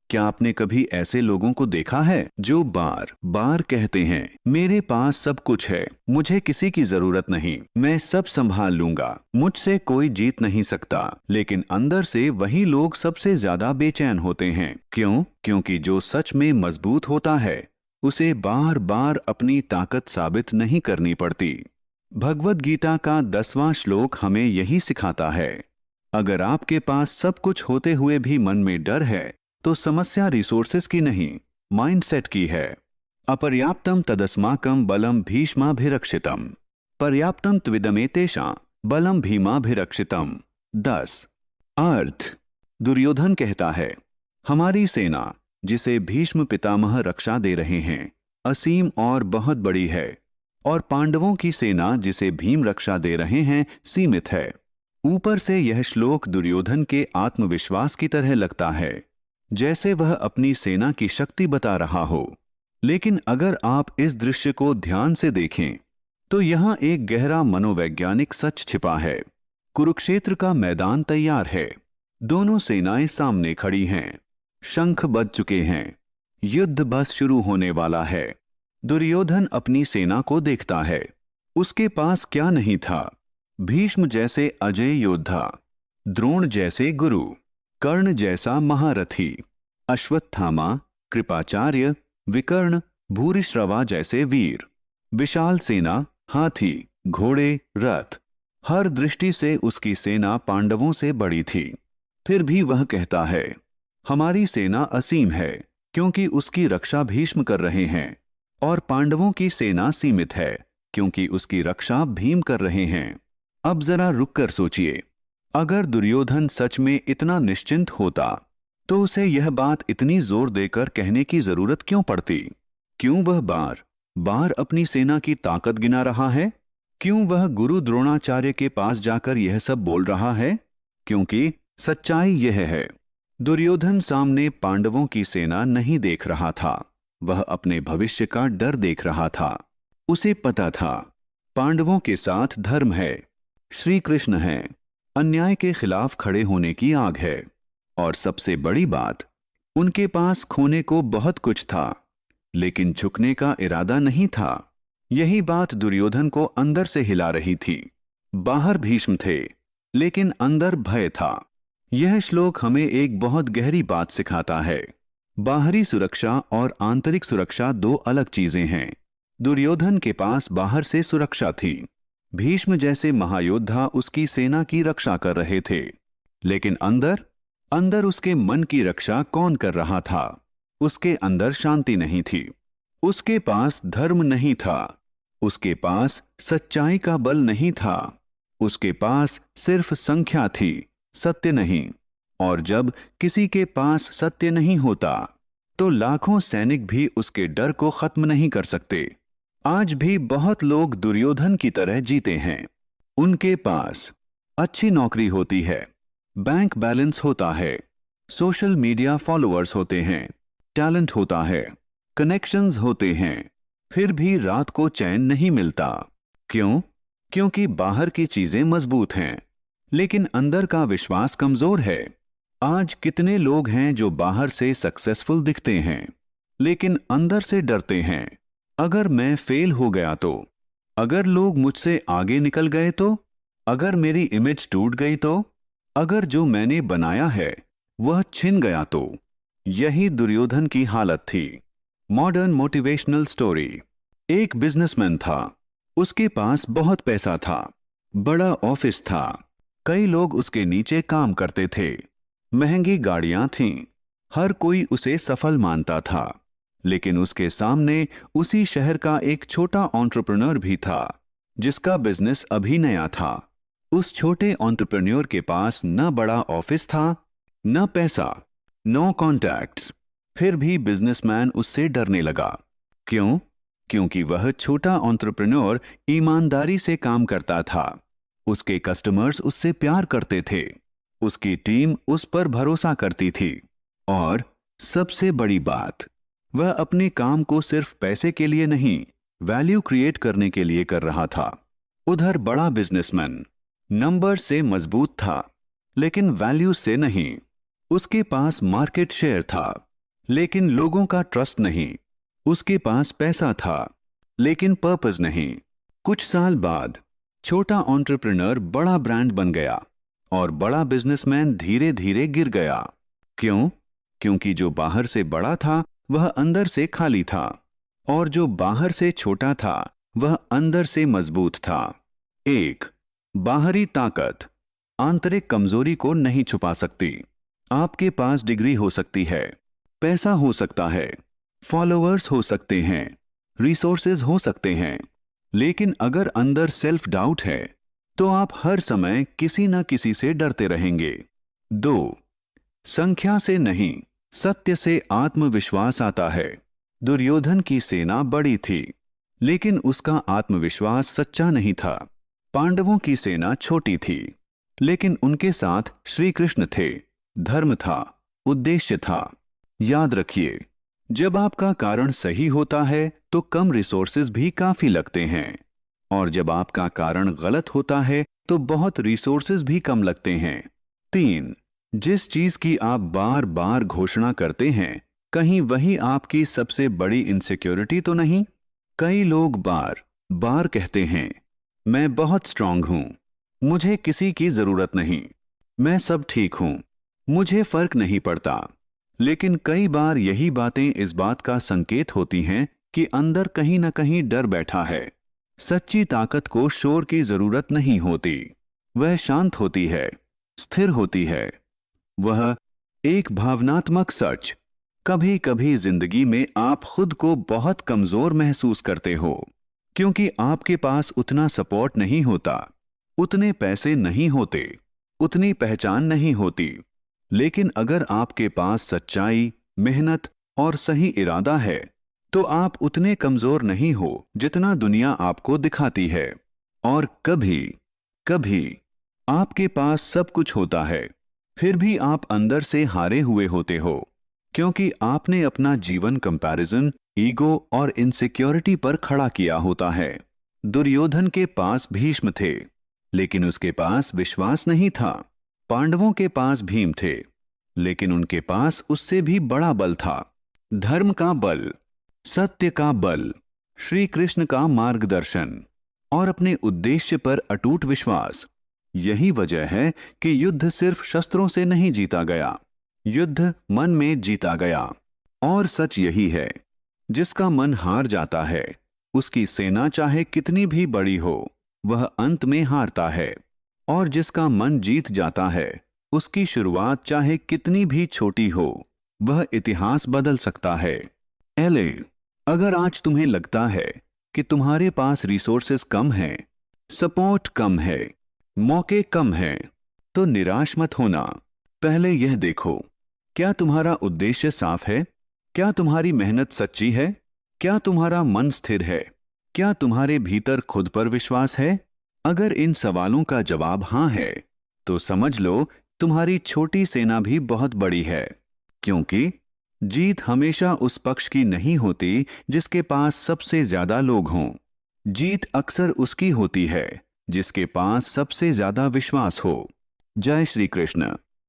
क्या आपने कभी ऐसे लोगों को देखा है जो बार बार कहते हैं, मेरे पास सब कुछ है, मुझे किसी की जरूरत नहीं, मैं सब संभाल लूंगा, मुझसे कोई जीत नहीं सकता, लेकिन अंदर से वही लोग सबसे ज्यादा बेचैन होते हैं। क्यों? क्योंकि जो सच में मजबूत होता है उसे बार बार अपनी ताकत साबित नहीं करनी पड़ती। भगवद गीता का 10वां श्लोक हमें यही सिखाता है। अगर आपके पास सब कुछ होते हुए भी मन में डर है तो समस्या रिसोर्सेस की नहीं, माइंडसेट की है। अपर्याप्तम तदस्माकं बलम भीष्माभिरक्षितम, पर्याप्तम त्विदमेतेषां बलम भीमाभिरक्षितम। 10। अर्थ। दुर्योधन कहता है, हमारी सेना जिसे भीष्म पितामह रक्षा दे रहे हैं असीम और बहुत बड़ी है, और पांडवों की सेना जिसे भीम रक्षा दे रहे हैं सीमित है। ऊपर से यह श्लोक दुर्योधन के आत्मविश्वास की तरह लगता है, जैसे वह अपनी सेना की शक्ति बता रहा हो। लेकिन अगर आप इस दृश्य को ध्यान से देखें तो यहाँ एक गहरा मनोवैज्ञानिक सच छिपा है। कुरुक्षेत्र का मैदान तैयार है, दोनों सेनाएं सामने खड़ी हैं, शंख बज चुके हैं, युद्ध बस शुरू होने वाला है। दुर्योधन अपनी सेना को देखता है। उसके पास क्या नहीं था? भीष्म जैसे अजय योद्धा, द्रोण जैसे गुरु, कर्ण जैसा महारथी, अश्वत्थामा, कृपाचार्य, विकर्ण, भूरिश्रवा जैसे वीर, विशाल सेना, हाथी, घोड़े, रथ। हर दृष्टि से उसकी सेना पांडवों से बड़ी थी। फिर भी वह कहता है, हमारी सेना असीम है, क्योंकि उसकी रक्षा भीष्म कर रहे हैं, और पांडवों की सेना सीमित है, क्योंकि उसकी रक्षा भीम कर रहे हैं। अब जरा रुककर सोचिए, अगर दुर्योधन सच में इतना निश्चिंत होता तो उसे यह बात इतनी जोर देकर कहने की जरूरत क्यों पड़ती? क्यों वह बार बार अपनी सेना की ताकत गिना रहा है? क्यों वह गुरु द्रोणाचार्य के पास जाकर यह सब बोल रहा है? क्योंकि सच्चाई यह है, दुर्योधन सामने पांडवों की सेना नहीं देख रहा था, वह अपने भविष्य का डर देख रहा था। उसे पता था, पांडवों के साथ धर्म है, श्री कृष्ण है, अन्याय के खिलाफ खड़े होने की आग है, और सबसे बड़ी बात, उनके पास खोने को बहुत कुछ था, लेकिन झुकने का इरादा नहीं था। यही बात दुर्योधन को अंदर से हिला रही थी। बाहर भीष्म थे, लेकिन अंदर भय था। यह श्लोक हमें एक बहुत गहरी बात सिखाता है। बाहरी सुरक्षा और आंतरिक सुरक्षा दो अलग चीजें हैं। दुर्योधन के पास बाहर से सुरक्षा थी, भीष्म जैसे महायोद्धा उसकी सेना की रक्षा कर रहे थे, लेकिन अंदर अंदर उसके मन की रक्षा कौन कर रहा था? उसके अंदर शांति नहीं थी, उसके पास धर्म नहीं था, उसके पास सच्चाई का बल नहीं था, उसके पास सिर्फ संख्या थी, सत्य नहीं। और जब किसी के पास सत्य नहीं होता तो लाखों सैनिक भी उसके डर को खत्म नहीं कर सकते। आज भी बहुत लोग दुर्योधन की तरह जीते हैं। उनके पास अच्छी नौकरी होती है, बैंक बैलेंस होता है, सोशल मीडिया फॉलोअर्स होते हैं, टैलेंट होता है, कनेक्शंस होते हैं, फिर भी रात को चैन नहीं मिलता। क्यों? क्योंकि बाहर की चीजें मजबूत हैं, लेकिन अंदर का विश्वास कमजोर है। आज कितने लोग हैं जो बाहर से सक्सेसफुल दिखते हैं, लेकिन अंदर से डरते हैं। अगर मैं फेल हो गया तो, अगर लोग मुझसे आगे निकल गए तो, अगर मेरी इमेज टूट गई तो, अगर जो मैंने बनाया है वह छिन गया तो। यही दुर्योधन की हालत थी। Modern motivational story. एक बिजनेसमैन था, उसके पास बहुत पैसा था, बड़ा ऑफिस था, कई लोग उसके नीचे काम करते थे, महंगी गाड़ियां थीं, हर कोई उसे सफल मानता था। लेकिन उसके सामने उसी शहर का एक छोटा एंटरप्रेन्योर भी था, जिसका बिजनेस अभी नया था। उस छोटे एंटरप्रेन्योर के पास न बड़ा ऑफिस था, न पैसा, नो कॉन्टैक्ट्स। फिर भी बिजनेसमैन उससे डरने लगा। क्यों? क्योंकि वह छोटा एंटरप्रेन्योर ईमानदारी से काम करता था, उसके कस्टमर्स उससे प्यार करते थे, उसकी टीम उस पर भरोसा करती थी, और सबसे बड़ी बात, वह अपने काम को सिर्फ पैसे के लिए नहीं, वैल्यू क्रिएट करने के लिए कर रहा था। उधर बड़ा बिजनेसमैन नंबर से मजबूत था, लेकिन वैल्यू से नहीं। उसके पास मार्केट शेयर था, लेकिन लोगों का ट्रस्ट नहीं। उसके पास पैसा था, लेकिन पर्पस नहीं। कुछ साल बाद छोटा एंटरप्रेन्योर बड़ा ब्रांड बन गया और बड़ा बिजनेसमैन धीरे धीरे गिर गया। क्यों? क्योंकि जो बाहर से बड़ा था वह अंदर से खाली था, और जो बाहर से छोटा था वह अंदर से मजबूत था। एक, बाहरी ताकत आंतरिक कमजोरी को नहीं छुपा सकती। आपके पास डिग्री हो सकती है, पैसा हो सकता है, फॉलोअर्स हो सकते हैं, रिसोर्सेज हो सकते हैं, लेकिन अगर अंदर सेल्फ डाउट है तो आप हर समय किसी न किसी से डरते रहेंगे। दो, संख्या से नहीं, सत्य से आत्मविश्वास आता है। दुर्योधन की सेना बड़ी थी, लेकिन उसका आत्मविश्वास सच्चा नहीं था। पांडवों की सेना छोटी थी, लेकिन उनके साथ श्री कृष्ण थे। धर्म था, उद्देश्य था। याद रखिए, जब आपका कारण सही होता है तो कम रिसोर्सेज भी काफी लगते हैं, और जब आपका कारण गलत होता है तो बहुत रिसोर्सेज भी कम लगते हैं। तीन, जिस चीज की आप बार बार घोषणा करते हैं, कहीं वही आपकी सबसे बड़ी इनसिक्योरिटी तो नहीं? कई लोग बार बार कहते हैं, मैं बहुत स्ट्रांग हूं, मुझे किसी की जरूरत नहीं, मैं सब ठीक हूं, मुझे फर्क नहीं पड़ता। लेकिन कई बार यही बातें इस बात का संकेत होती हैं कि अंदर कहीं ना कहीं डर बैठा है। सच्ची ताकत को शोर की जरूरत नहीं होती, वह शांत होती है, स्थिर होती है। वह एक भावनात्मक सच। कभी कभी जिंदगी में आप खुद को बहुत कमजोर महसूस करते हो, क्योंकि आपके पास उतना सपोर्ट नहीं होता, उतने पैसे नहीं होते, उतनी पहचान नहीं होती। लेकिन अगर आपके पास सच्चाई, मेहनत और सही इरादा है, तो आप उतने कमजोर नहीं हो जितना दुनिया आपको दिखाती है। और कभी कभी आपके पास सब कुछ होता है, फिर भी आप अंदर से हारे हुए होते हो, क्योंकि आपने अपना जीवन कंपैरिजन, ईगो और इनसिक्योरिटी पर खड़ा किया होता है। दुर्योधन के पास भीष्म थे, लेकिन उसके पास विश्वास नहीं था। पांडवों के पास भीम थे, लेकिन उनके पास उससे भी बड़ा बल था। धर्म का बल, सत्य का बल, श्री कृष्ण का मार्गदर्शन और अपने उद्देश्य पर अटूट विश्वास। यही वजह है कि युद्ध सिर्फ शस्त्रों से नहीं जीता गया, युद्ध मन में जीता गया। और सच यही है, जिसका मन हार जाता है, उसकी सेना चाहे कितनी भी बड़ी हो, वह अंत में हारता है। और जिसका मन जीत जाता है, उसकी शुरुआत चाहे कितनी भी छोटी हो, वह इतिहास बदल सकता है। एले, अगर आज तुम्हें लगता है कि तुम्हारे पास रिसोर्सेस कम हैं, सपोर्ट कम है, मौके कम हैं, तो निराश मत होना। पहले यह देखो, क्या तुम्हारा उद्देश्य साफ है? क्या तुम्हारी मेहनत सच्ची है? क्या तुम्हारा मन स्थिर है? क्या तुम्हारे भीतर खुद पर विश्वास है? अगर इन सवालों का जवाब हां है, तो समझ लो तुम्हारी छोटी सेना भी बहुत बड़ी है। क्योंकि जीत हमेशा उस पक्ष की नहीं होती जिसके पास सबसे ज्यादा लोग हों। जीत अक्सर उसकी होती है जिसके पास सबसे ज्यादा विश्वास हो। जय श्री कृष्ण।